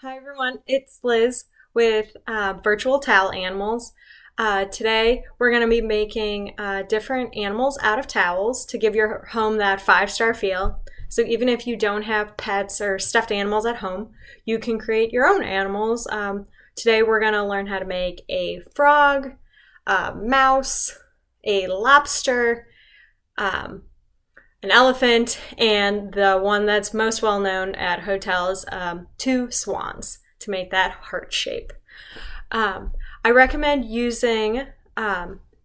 Hi everyone, it's Liz with Virtual Towel Animals. Today we're going to be making different animals out of towels to give your home that five-star feel. So even if you don't have pets or stuffed animals at home, you can create your own animals. Today we're going to learn how to make a frog, a mouse, a lobster, an elephant, and the one that's most well known at hotels, two swans to make that heart shape. I recommend using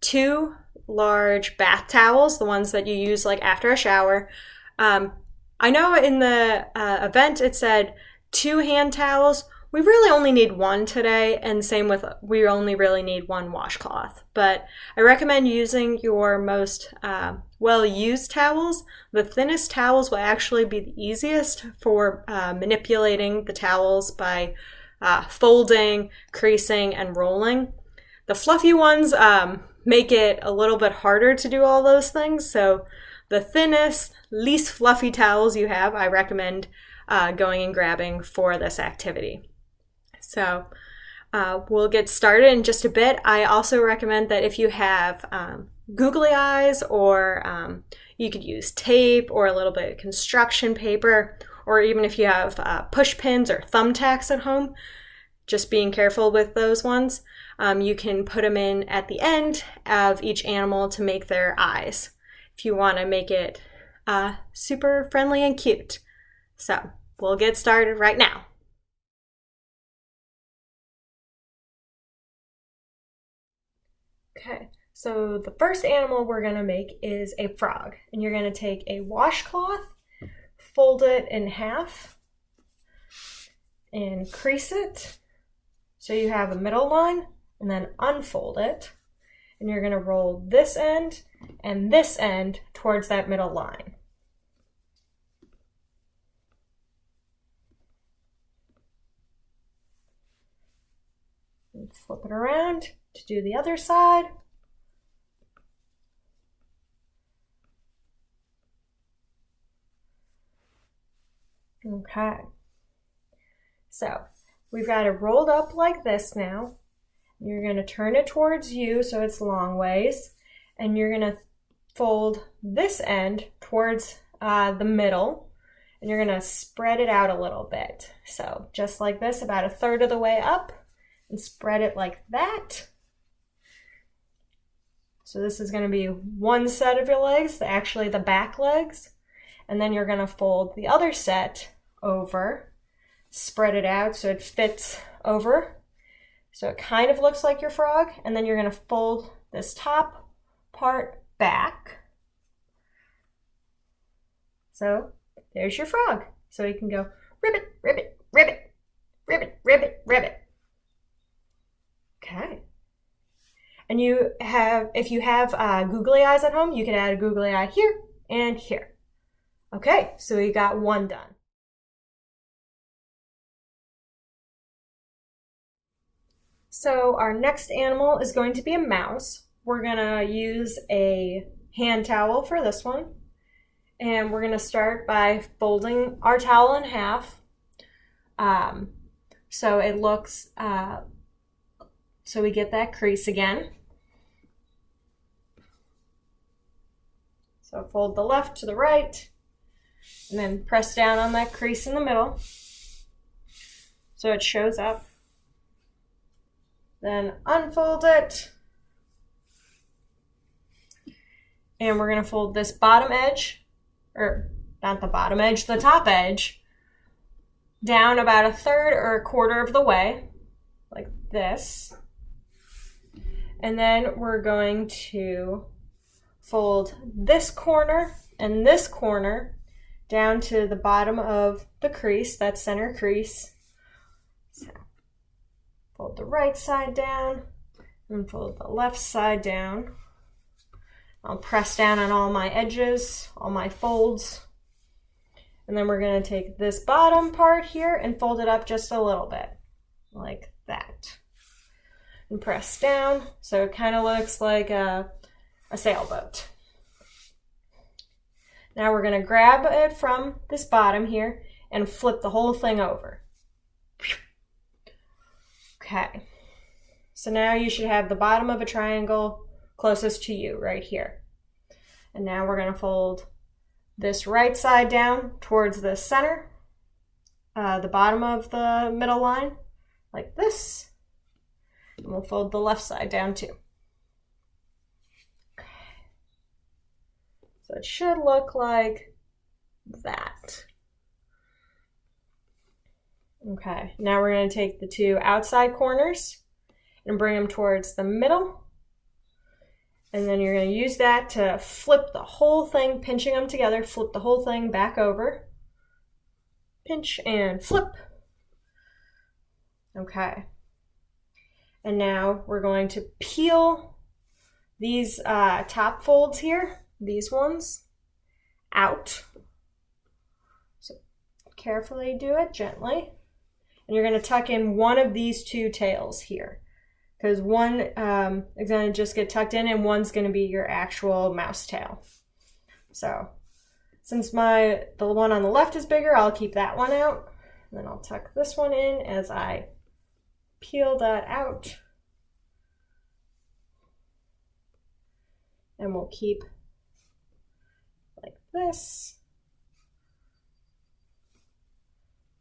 two large bath towels, the ones that you use like after a shower. I know in the event it said two hand towels. We really only need one today, and same with we only really need one washcloth. But I recommend using your most well-used towels. The thinnest towels will actually be the easiest for manipulating the towels by folding, creasing, and rolling. The fluffy ones make it a little bit harder to do all those things, so the thinnest, least fluffy towels you have, I recommend going and grabbing for this activity. So we'll get started in just a bit. I also recommend that if you have googly eyes, or you could use tape or a little bit of construction paper, or even if you have push pins or thumbtacks at home, just being careful with those ones. You can put them in at the end of each animal to make their eyes if you want to make it super friendly and cute. So we'll get started right now. Okay, so the first animal we're going to make is a frog. And you're going to take a washcloth, fold it in half, and crease it so you have a middle line, and then unfold it. And you're going to roll this end and this end towards that middle line. And flip it around to do the other side. Okay, so we've got it rolled up like this now. You're going to turn it towards you so it's long ways, and you're going to fold this end towards the middle, and you're going to spread it out a little bit. So just like this, about a third of the way up, and spread it like that. So this is going to be one set of your legs, actually the back legs. And then you're going to fold the other set over, spread it out so it fits over. So it kind of looks like your frog. And then you're going to fold this top part back. So there's your frog. So you can go ribbit, ribbit, ribbit, ribbit, ribbit, ribbit. Okay. And if you have googly eyes at home, you can add a googly eye here and here. Okay, so we got one done. So our next animal is going to be a mouse. We're gonna use a hand towel for this one. And we're gonna start by folding our towel in half. So it looks, so we get that crease again. So fold the left to the right, and then press down on that crease in the middle so it shows up. Then unfold it. And we're going to fold this bottom edge, or not the bottom edge, the top edge, down about a third or a quarter of the way, like this. And then we're going to fold this corner and this corner down to the bottom of the crease, that center crease. So fold the right side down and fold the left side down. I'll press down on all my edges, all my folds. And then we're going to take this bottom part here and fold it up just a little bit, like that. And press down so it kind of looks like a sailboat. Now we're going to grab it from this bottom here and flip the whole thing over. Okay, so now you should have the bottom of a triangle closest to you right here. And now we're going to fold this right side down towards the center, the bottom of the middle line, like this. And we'll fold the left side down too. Okay. So it should look like that. Okay, now we're going to take the two outside corners and bring them towards the middle. And then you're going to use that to flip the whole thing, pinching them together, flip the whole thing back over. Pinch and flip. Okay. And now we're going to peel these top folds here, these ones, out. So carefully do it, gently. And you're going to tuck in one of these two tails here, because one is going to just get tucked in and one's going to be your actual mouse tail. So since the one on the left is bigger, I'll keep that one out. And then I'll tuck this one in as I peel that out. And we'll keep like this.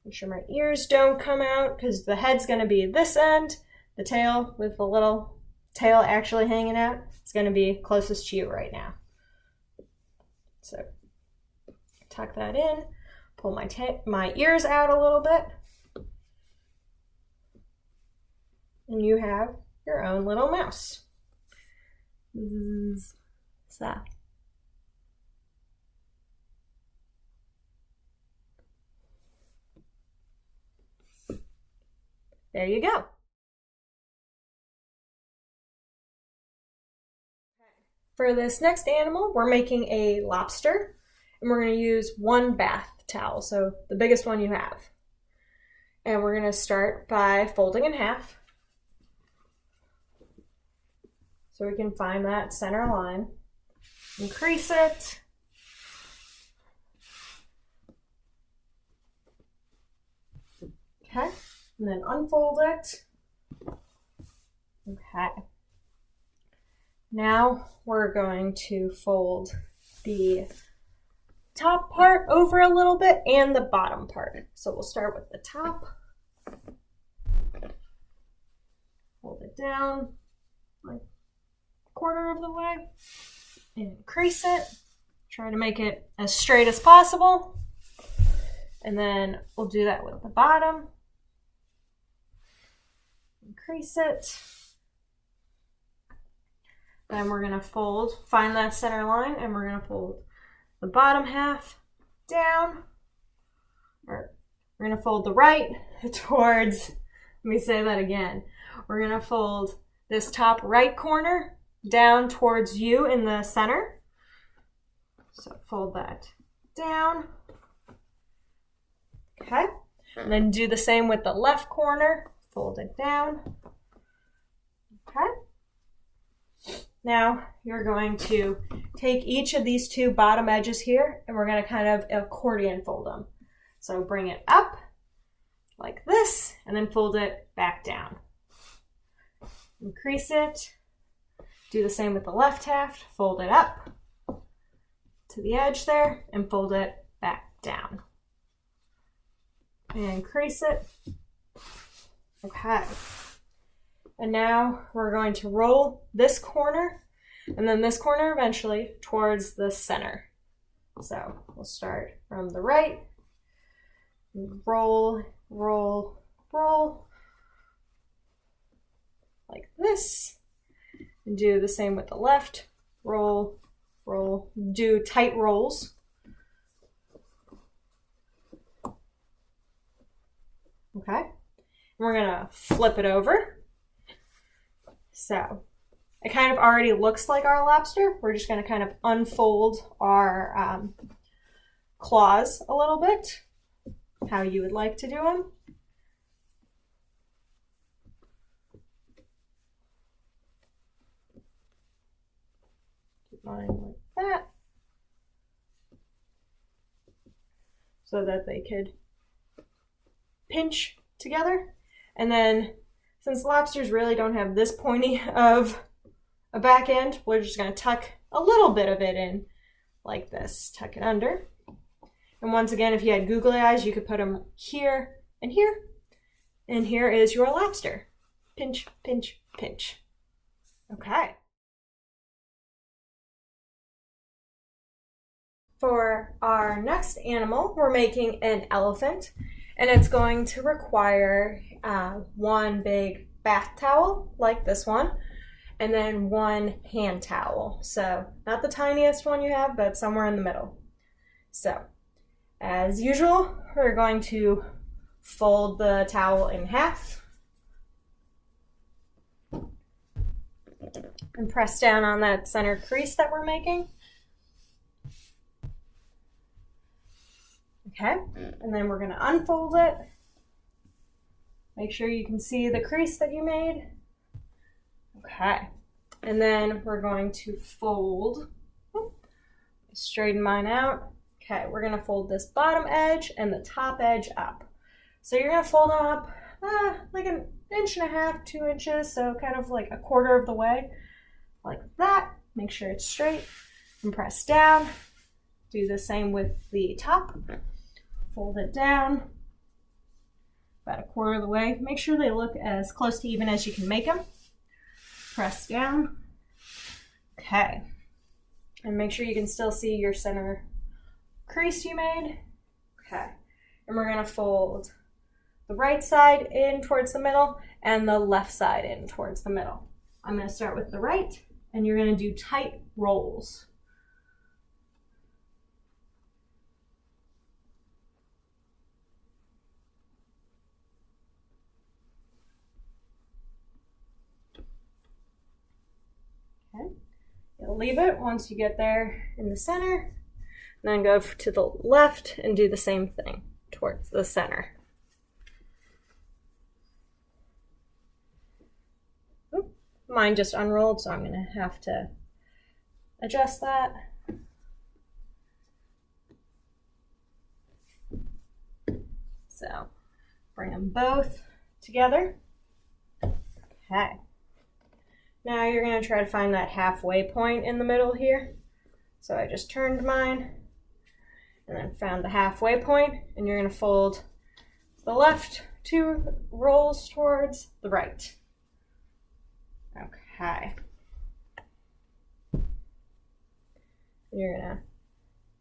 Make sure my ears don't come out, because the head's going to be this end. The tail with the little tail actually hanging out is going to be closest to you right now. So tuck that in, pull my ears out a little bit, and you have your own little mouse. So. There you go. For this next animal, we're making a lobster, and we're going to use one bath towel, so the biggest one you have. And we're going to start by folding in half, so we can find that center line. Increase it. Okay, and then unfold it. Okay. Now we're going to fold the top part over a little bit and the bottom part. So we'll start with the top. Hold it down like a quarter of the way. And increase it. Try to make it as straight as possible. And then we'll do that with the bottom. Increase it. Then we're going to find that center line, and we're going to fold the bottom half down. Or we're going to fold the right towards, let me say that again. We're going to fold this top right corner down towards you in the center. So fold that down. Okay. And then do the same with the left corner. Fold it down. Okay. Now you're going to take each of these two bottom edges here, and we're going to kind of accordion fold them. So bring it up like this, and then fold it back down. Increase it. Do the same with the left half. Fold it up to the edge there, and fold it back down. And increase it. Okay. And now we're going to roll this corner and then this corner eventually towards the center. So we'll start from the right, roll, roll, roll, like this, and do the same with the left, roll, roll, do tight rolls. Okay, and we're gonna flip it over. So it kind of already looks like our lobster. We're just going to kind of unfold our claws a little bit, how you would like to do them. Keep mine like that, so that they could pinch together. And then Since lobsters really don't have this pointy of a back end, we're just going to tuck a little bit of it in like this. Tuck it under. And once again, if you had googly eyes, you could put them here and here. And here is your lobster. Pinch, pinch, pinch. Okay. For our next animal, we're making an elephant, and it's going to require one big bath towel like this one, and then one hand towel. So not the tiniest one you have, but somewhere in the middle. So as usual, we're going to fold the towel in half and press down on that center crease that we're making. Okay, and then we're going to unfold it. Make sure you can see the crease that you made. Okay, and then we're going to fold. Straighten mine out. Okay, we're going to fold this bottom edge and the top edge up. So you're going to fold them up like an inch and a half, 2 inches, so kind of like a quarter of the way, like that. Make sure it's straight and press down. Do the same with the top. Fold it down about a quarter of the way. Make sure they look as close to even as you can make them. Press down. Okay. And make sure you can still see your center crease you made. Okay. And we're going to fold the right side in towards the middle and the left side in towards the middle. I'm going to start with the right, and you're going to do tight rolls. Okay. You'll leave it once you get there in the center, and then go to the left and do the same thing towards the center. Oop, mine just unrolled, so I'm going to have to adjust that. So bring them both together. Okay. Now you're going to try to find that halfway point in the middle here. So I just turned mine and then found the halfway point, and you're going to fold the left 2 rolls towards the right. Okay. You're going to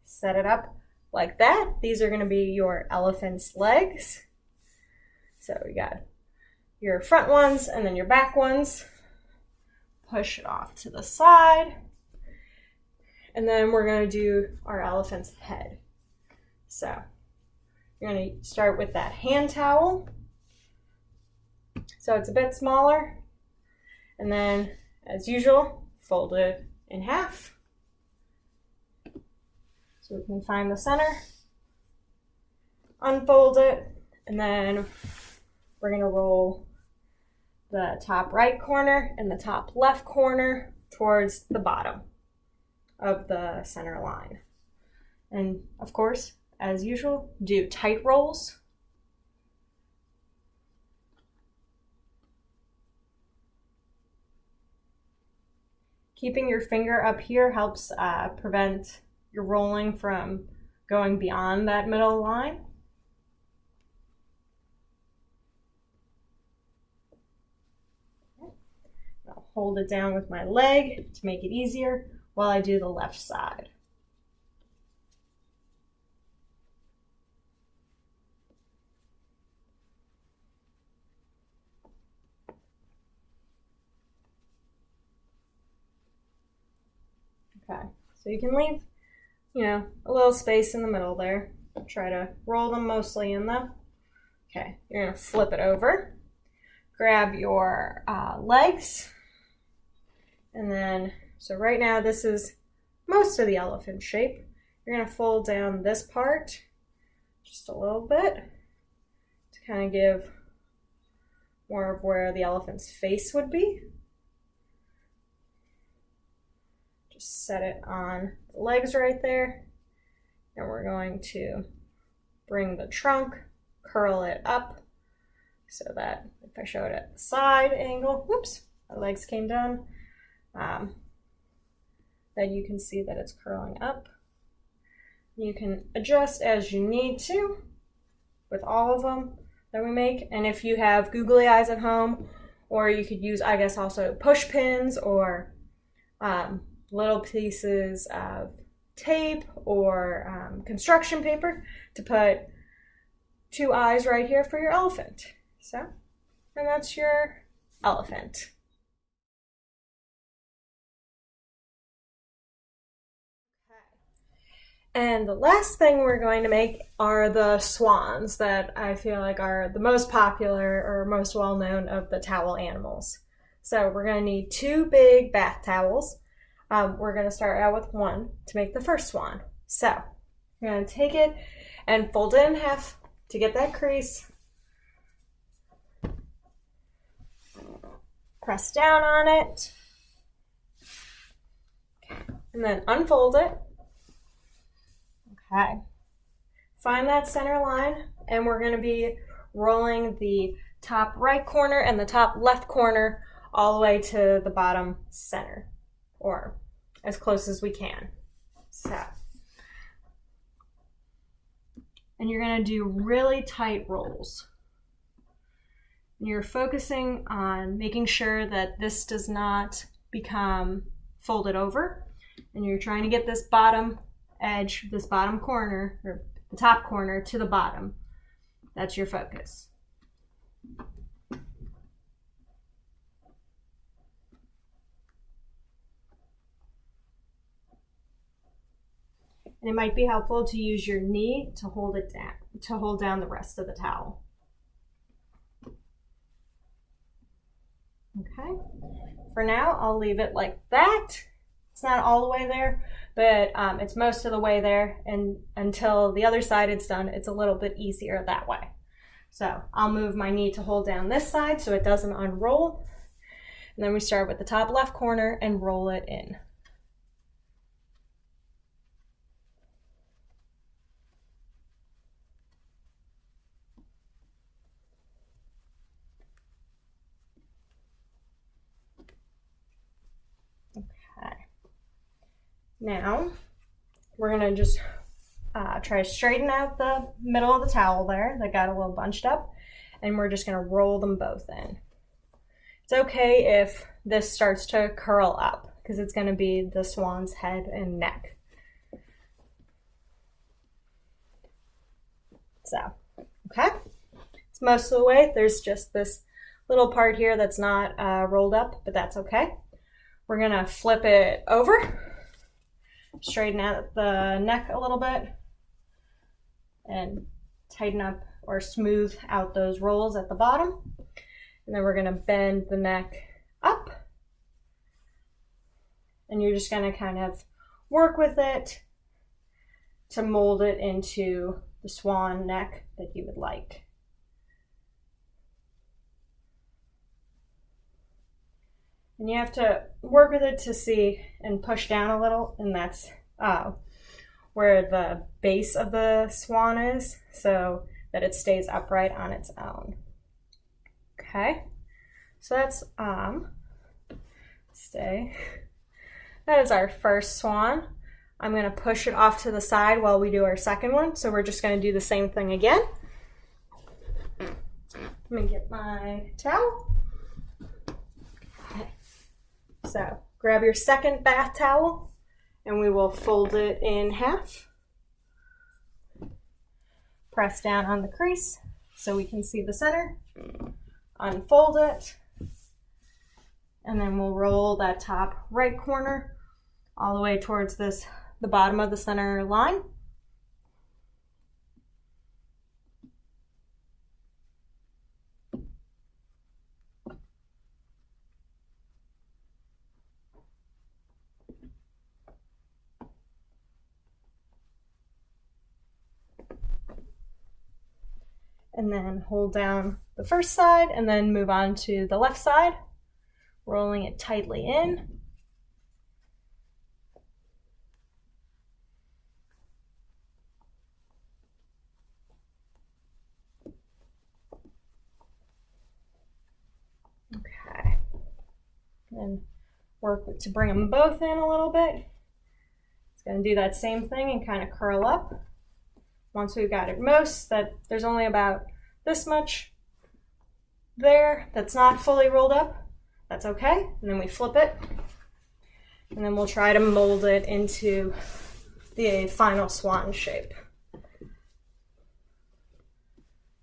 set it up like that. These are going to be your elephant's legs. So we got your front ones and then your back ones. Push it off to the side. And then we're going to do our elephant's head. So you're going to start with that hand towel. So it's a bit smaller. And then, as usual, fold it in half. So we can find the center. Unfold it. And then we're going to roll the top right corner and the top left corner towards the bottom of the center line. And of course, as usual, do tight rolls. Keeping your finger up here helps prevent your rolling from going beyond that middle line. I'll hold it down with my leg to make it easier while I do the left side. Okay, so you can leave, a little space in the middle there. Try to roll them mostly in them. Okay, you're gonna flip it over. Grab your legs. And then, so right now this is most of the elephant shape. You're gonna fold down this part just a little bit to kind of give more of where the elephant's face would be. Just set it on the legs right there. And we're going to bring the trunk, curl it up, so that if I show it at the side angle, whoops, my legs came down, that you can see that it's curling up. You can adjust as you need to with all of them that we make. And if you have googly eyes at home, or you could use, I guess, also push pins or little pieces of tape or construction paper to put 2 eyes right here for your elephant. So, and that's your elephant. And the last thing we're going to make are the swans that I feel like are the most popular or most well-known of the towel animals. So we're going to need 2 big bath towels. We're going to start out with 1 to make the first swan. So you're going to take it and fold it in half to get that crease. Press down on it. And then unfold it. Okay. Find that center line, and we're going to be rolling the top right corner and the top left corner all the way to the bottom center, or as close as we can. So, and you're going to do really tight rolls. And you're focusing on making sure that this does not become folded over, and you're trying to get this bottom edge, this bottom corner, or the top corner to the bottom. That's your focus. And it might be helpful to use your knee to hold it down, to hold down the rest of the towel. Okay. For now, I'll leave it like that. It's not all the way there, but it's most of the way there, and until the other side is done, it's a little bit easier that way. So I'll move my knee to hold down this side so it doesn't unroll. And then we start with the top left corner and roll it in. Okay. Now we're gonna just try to straighten out the middle of the towel there that got a little bunched up, and we're just gonna roll them both in. It's okay if this starts to curl up because it's gonna be the swan's head and neck. So, okay, it's most of the way. There's just this little part here that's not rolled up, but that's okay. We're gonna flip it over, straighten out the neck a little bit, and tighten up or smooth out those rolls at the bottom. And then we're gonna bend the neck up. And you're just gonna kind of work with it to mold it into the swan neck that you would like. And you have to work with it to see and push down a little, and that's where the base of the swan is, so that it stays upright on its own. Okay, so that's that is our first swan. I'm gonna push it off to the side while we do our second one, so we're just gonna do the same thing again. Let me get my towel. Okay. So grab your second bath towel and we will fold it in half. Press down on the crease so we can see the center. Unfold it. And then we'll roll that top right corner all the way towards the bottom of the center line. And then hold down the first side and then move on to the left side, rolling it tightly in. and work to bring them both in a little bit. It's going to do that same thing and kind of curl up. Once we've got it that there's only about this much there that's not fully rolled up, that's okay. And then we flip it, and then we'll try to mold it into the final swan shape.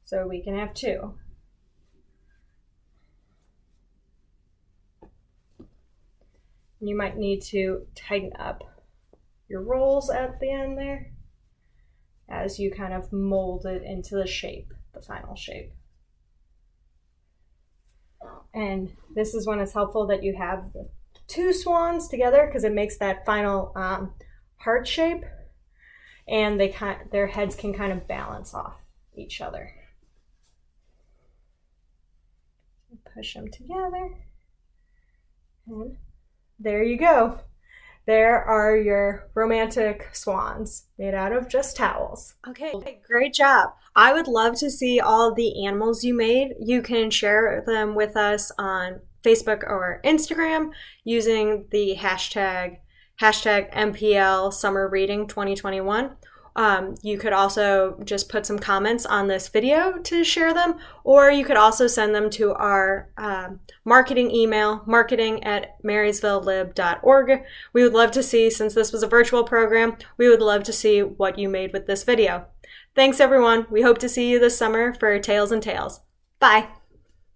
So we can have two. You might need to tighten up your rolls at the end there as you kind of mold it into the shape, the final shape. And this is when it's helpful that you have the two swans together, because it makes that final heart shape, and their heads can kind of balance off each other. Push them together, and there you go. There are your romantic swans made out of just towels. Okay, great job. I would love to see all the animals you made. You can share them with us on Facebook or Instagram using the hashtag MPL Summer Reading 2021. You could also just put some comments on this video to share them, or you could also send them to our marketing email, marketing@marysvillelib.org. We would love to see, since this was a virtual program, we would love to see what you made with this video. Thanks everyone. We hope to see you this summer for Tales and Tales. Bye.